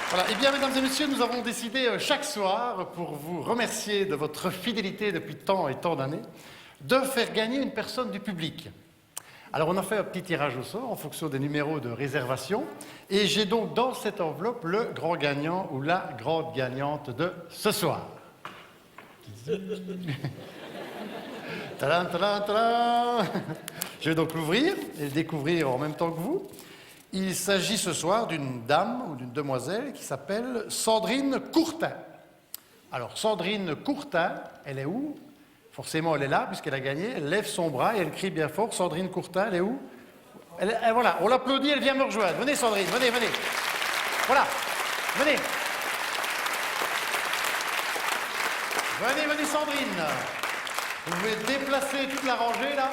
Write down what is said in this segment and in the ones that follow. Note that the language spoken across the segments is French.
Voilà. Eh bien, mesdames et messieurs, nous avons décidé chaque soir, pour vous remercier de votre fidélité depuis tant et tant d'années, de faire gagner une personne du public. Alors, on a fait un petit tirage au sort en fonction des numéros de réservation. Et j'ai donc dans cette enveloppe le grand gagnant ou la grande gagnante de ce soir. Tadam, tadam, tadam. Je vais donc l'ouvrir et le découvrir en même temps que vous. Il s'agit ce soir d'une dame ou d'une demoiselle qui s'appelle Sandrine Courtin. Alors, Sandrine Courtin, elle est où? Forcément, elle est là, puisqu'elle a gagné. Elle lève son bras et elle crie bien fort. Sandrine Courtin, elle est où? Voilà, on l'applaudit, elle vient me rejoindre. Venez, Sandrine, venez, venez. Voilà, venez. Venez, venez, Sandrine. Vous pouvez déplacer toute la rangée, là.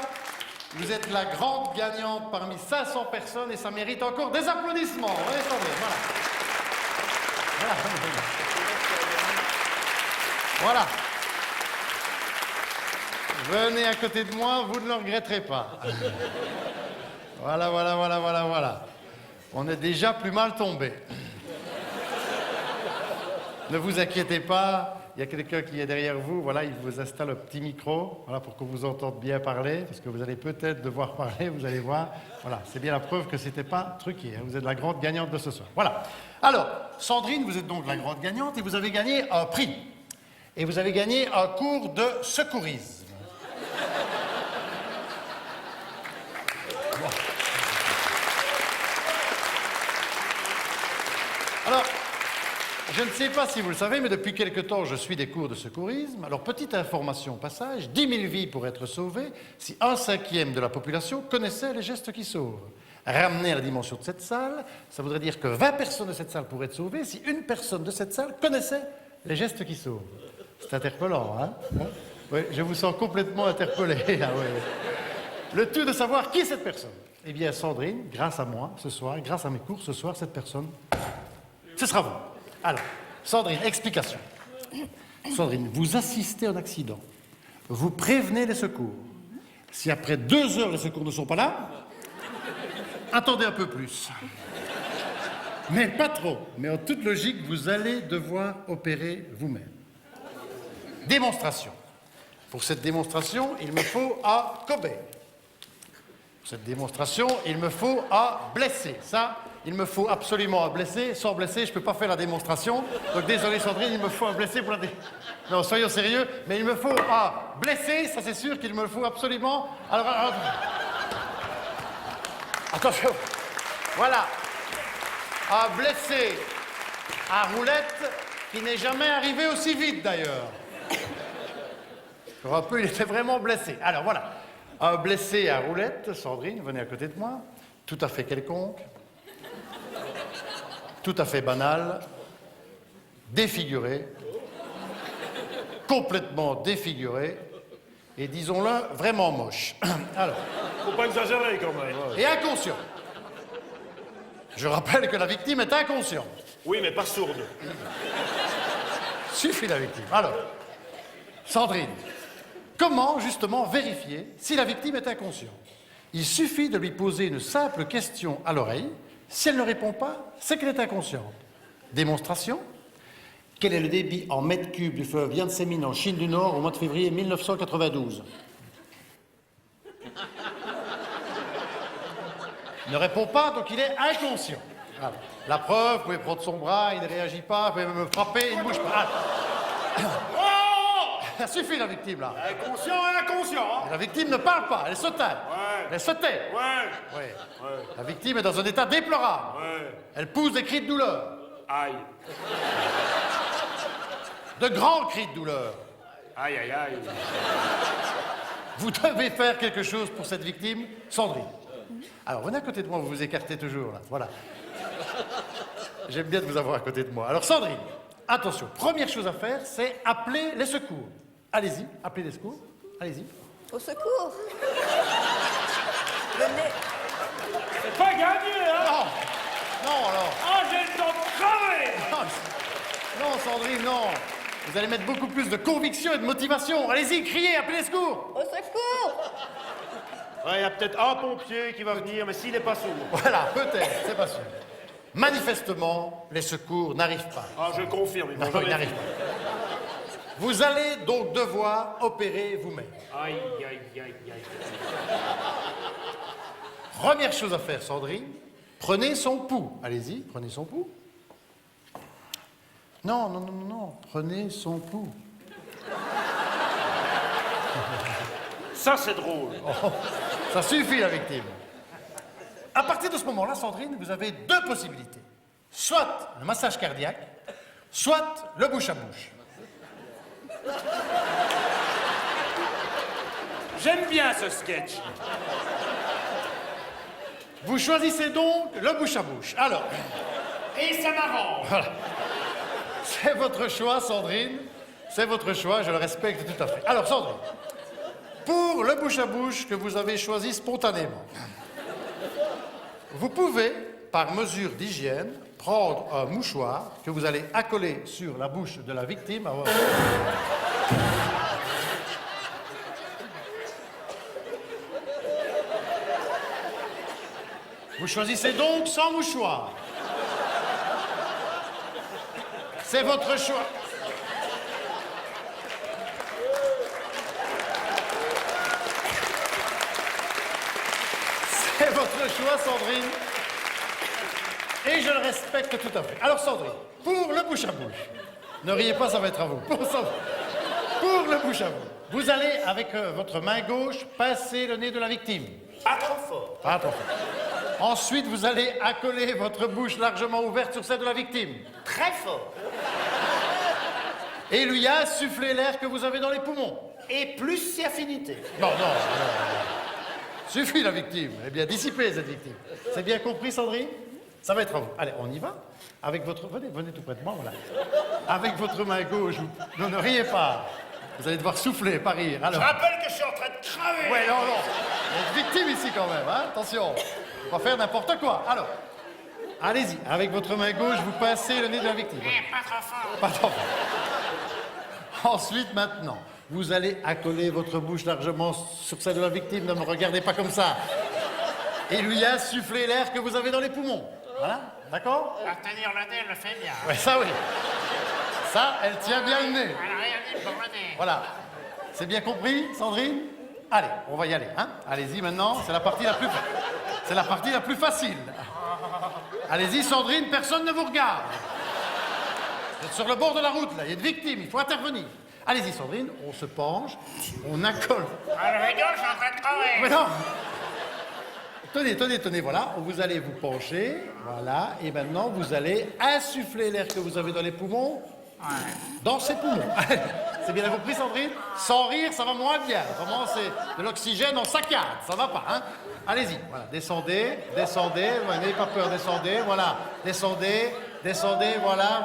Vous êtes la grande gagnante parmi 500 personnes et ça mérite encore des applaudissements. Venez, Sandrine, voilà. Voilà. Venez à côté de moi, vous ne le regretterez pas. Voilà, voilà, voilà, voilà, voilà. On est déjà plus mal tombé. Ne vous inquiétez pas, il y a quelqu'un qui est derrière vous, voilà, il vous installe un petit micro, voilà, pour que vous entende bien parler, parce que vous allez peut-être devoir parler, vous allez voir. Voilà, c'est bien la preuve que c'était pas truqué, hein, vous êtes la grande gagnante de ce soir. Voilà. Alors, Sandrine, vous êtes donc la grande gagnante et vous avez gagné un prix. Et vous avez gagné un cours de secourisme. Bon. Alors, je ne sais pas si vous le savez, mais depuis quelque temps, je suis des cours de secourisme. Alors, petite information au passage, 10 000 vies pourraient être sauvées si 1/5 de la population connaissait les gestes qui sauvent. Ramener à la dimension de cette salle, ça voudrait dire que 20 personnes de cette salle pourraient être sauvées si une personne de cette salle connaissait les gestes qui sauvent. C'est interpellant, hein? Oui, je vous sens complètement interpellé. Ah, oui, oui. Le tout de savoir qui est cette personne. Eh bien, Sandrine, grâce à moi, ce soir, grâce à mes cours, ce soir, cette personne, ce sera vous. Alors, Sandrine, explication. Sandrine, vous assistez à un accident. Vous prévenez les secours. Si après 2 heures, les secours ne sont pas là, attendez un peu plus. Mais pas trop. Mais en toute logique, vous allez devoir opérer vous-même. Démonstration. Pour cette démonstration, il me faut un Kobe. Pour cette démonstration, il me faut un blessé. Ça, il me faut absolument un blessé. Sans blessé, je ne peux pas faire la démonstration. Donc désolé Sandrine, il me faut un blessé pour la démonstration. Non, soyons sérieux, mais il me faut un blessé, ça c'est sûr qu'il me le faut absolument. Alors attention. Voilà. Un blessé à roulette qui n'est jamais arrivé aussi vite d'ailleurs. Un peu, il était vraiment blessé. Alors voilà, un blessé à roulette, Sandrine, venez à côté de moi, tout à fait quelconque, tout à fait banal, défiguré, complètement défiguré, et disons-le, vraiment moche. Alors. Faut pas exagérer quand même. Et inconscient. Je rappelle que la victime est inconsciente. Oui, mais pas sourde. Suffit la victime. Alors, Sandrine. Comment, justement, vérifier si la victime est inconsciente? Il suffit de lui poser une simple question à l'oreille. Si elle ne répond pas, c'est qu'elle est inconsciente. Démonstration. Quel est le débit en mètres cubes du fleuve Yangtze en Chine du Nord au mois de février 1992? Il ne répond pas, donc il est inconscient. Voilà. La preuve, vous pouvez prendre son bras, il ne réagit pas, vous pouvez me frapper, il ne bouge pas. Ça suffit, la victime, là. Inconscient et inconscient. Hein. La victime ne parle pas, elle se tait. Ouais. Elle se tait. Ouais. Ouais. Ouais. La victime est dans un état déplorable. Ouais. Elle pousse des cris de douleur. Aïe. De grands cris de douleur. Aïe, aïe, aïe. Vous devez faire quelque chose pour cette victime, Sandrine. Alors, venez à côté de moi, vous vous écartez toujours, là. Voilà. J'aime bien de vous avoir à côté de moi. Alors, Sandrine, attention, première chose à faire, c'est appeler les secours. Allez-y, appelez les secours. Allez-y. Au secours. Venez. C'est pas gagné, hein. Non, non, alors. Ah, j'ai le temps de crever. Non, Sandrine, non. Vous allez mettre beaucoup plus de conviction et de motivation. Allez-y, criez, appelez les secours. Au secours. Ouais, il y a peut-être un pompier qui va venir, mais s'il n'est pas sourd. Voilà, peut-être, c'est pas sûr. Manifestement, les secours n'arrivent pas. Ah, je confirme, ils Non, vont ils jamais n'arrivent pas. Vous allez donc devoir opérer vous-même. Aïe, aïe, aïe, aïe. Première chose à faire, Sandrine, prenez son pouls. Allez-y, prenez son pouls. Non, non, non, non, non, prenez son pouls. Ça, c'est drôle. Oh, ça suffit, la victime. À partir de ce moment-là, Sandrine, vous avez deux possibilités. Soit le massage cardiaque, soit le bouche à bouche. J'aime bien ce sketch. Vous choisissez donc le bouche à bouche. Alors, Et ça m'arrange. voilà. C'est votre choix, Sandrine. C'est votre choix, je le respecte tout à fait. Alors, Sandrine, pour le bouche à bouche que vous avez choisi spontanément, vous pouvez, par mesure d'hygiène, prendre un mouchoir que vous allez accoler sur la bouche de la victime. Vous choisissez donc sans mouchoir. C'est votre choix. C'est votre choix, Sandrine. Et je le respecte tout à fait. Alors, Sandrine, pour le bouche à bouche, ne riez pas, ça va être à vous. Pour le bouche à bouche, vous allez, avec votre main gauche, passer le nez de la victime. Pas trop fort. Pas trop fort. Ensuite, vous allez accoler votre bouche largement ouverte sur celle de la victime. Très fort. Et lui insuffler l'air que vous avez dans les poumons. Et plus si affinité. Non, non, non. Suffit la victime. Elle est bien dissipée, cette victime. C'est bien compris, Sandrine? Ça va être à vous. Allez, on y va. Avec votre... Venez tout près de moi, voilà. Avec votre main gauche, non, ne riez pas. Vous allez devoir souffler, pas rire. Alors... Je rappelle que je suis en train de crever. Ouais, non, non. Il y a une victime ici quand même, hein. Attention. Faut pas faire n'importe quoi. Alors, allez-y. Avec votre main gauche, vous pincez le nez de la victime. Pas trop fort. Pas trop fort. Ensuite, maintenant, vous allez accoler votre bouche largement sur celle de la victime. Ne me regardez pas comme ça. Et lui insuffler l'air que vous avez dans les poumons. Voilà, d'accord? À tenir le nez, elle le fait bien. Ouais, ça oui. Ça, elle tient bien le nez. Elle a rien dit pour le nez. Voilà. C'est bien compris, Sandrine? Allez, on va y aller, hein? Allez-y maintenant, c'est la partie la plus... C'est la partie la plus facile. Allez-y, Sandrine, personne ne vous regarde. Vous êtes sur le bord de la route, là, il y a une victime, il faut intervenir. Allez-y, Sandrine, on se penche, on accole. Elle rigole, je suis en train de crever. Mais non! Tenez, voilà, vous allez vous pencher, voilà, et maintenant vous allez insuffler l'air que vous avez dans les poumons, dans ces poumons. C'est bien compris, Sandrine? Sans rire, ça va moins bien. Vraiment, c'est de l'oxygène en saccade, ça va pas, hein? Allez-y, voilà, descendez, n'ayez pas peur, descendez, voilà, descendez, voilà.